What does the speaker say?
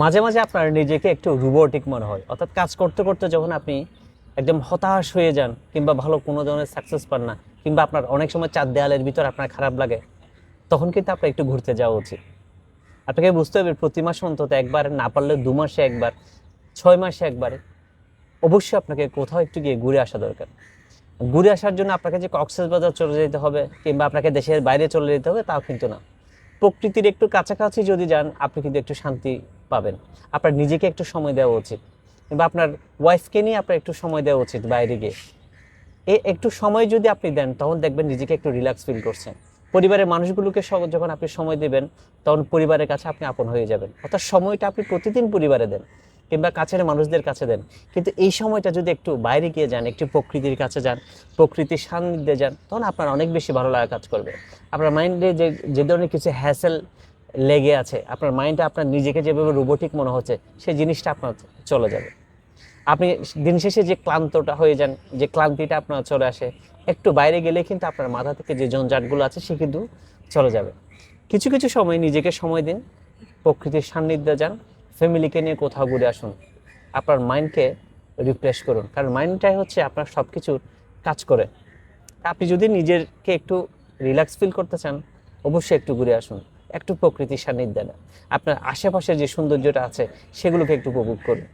মাঝে মাঝে আপনার নিজেকে একটু রোবটিক মনে হয়, অর্থাৎ কাজ করতে করতে যখন আপনি একদম হতাশ হয়ে যান কিংবা ভালো কোনো ধরনের সাকসেস পান না, কিংবা আপনার অনেক সময় চার দেয়ালের ভিতর আপনার খারাপ লাগে, তখন কিন্তু আপনার একটু ঘুরতে যাওয়া উচিত। আপনাকে বুঝতে হবে প্রতি মাসে অন্তত একবার, না পারলে 2 মাসে একবার, 6 মাসে একবার অবশ্যই আপনাকে কোথাও একটু গিয়ে ঘুরে আসা দরকার। ঘুরে আসার জন্য আপনাকে যে কক্সবাজার চলে যেতে হবে কিংবা আপনাকে দেশের বাইরে চলে যেতে হবে তাও কিন্তু না। প্রকৃতির একটু কাছাকাছি যদি যান আপনি কিন্তু একটু শান্তি পাবেন। আপনার নিজেকে একটু সময় দেওয়া উচিত, কিংবা আপনার ওয়াইফকে নিয়ে আপনার একটু সময় দেওয়া উচিত বাইরে গিয়ে। একটু সময় যদি আপনি দেন তখন দেখবেন নিজেকে একটু রিল্যাক্স ফিল করছেন। পরিবারের মানুষগুলোকে যখন আপনি সময় দেবেন তখন পরিবারের কাছে আপনি আপন হয়ে যাবেন। অর্থাৎ সময়টা আপনি প্রতিদিন পরিবারে দেন কিংবা কাছের মানুষদের কাছে দেন, কিন্তু এই সময়টা যদি একটু বাইরে গিয়ে যান, একটু প্রকৃতির কাছে যান, প্রকৃতির সান্নিধ্যে যান, তখন আপনার অনেক বেশি ভালো লাগা কাজ করবে। আপনার মাইন্ডে যে যে ধরনের কিছু হ্যাসেল লেগে আছে, আপনার মাইন্ডে আপনার নিজেকে যেভাবে রোবোটিক মনে হচ্ছে সেই জিনিসটা আপনার চলে যাবে। আপনি দিন শেষে যে ক্লান্তটা হয়ে যান, যে ক্লান্তিটা আপনার চলে আসে, একটু বাইরে গেলে কিন্তু আপনার মাথা থেকে যে জঞ্জাটগুলো আছে সে কিন্তু চলে যাবে। কিছু কিছু সময় নিজেকে সময় দিন, প্রকৃতির সান্নিধ্যে যান, ফ্যামিলিকে নিয়ে কোথাও ঘুরে আসুন, আপনার মাইন্ডকে রিফ্রেশ করুন, কারণ মাইন্ডটাই হচ্ছে আপনার সব কিছুর কাজ করে। আপনি যদি নিজেকে একটু রিল্যাক্স ফিল করতে চান অবশ্যই একটু ঘুরে আসুন, একটু প্রকৃতির সান্নিধ্যে নেন, আপনার আশেপাশে যে সৌন্দর্যটা আছে সেগুলোকে একটু উপভোগ করুন।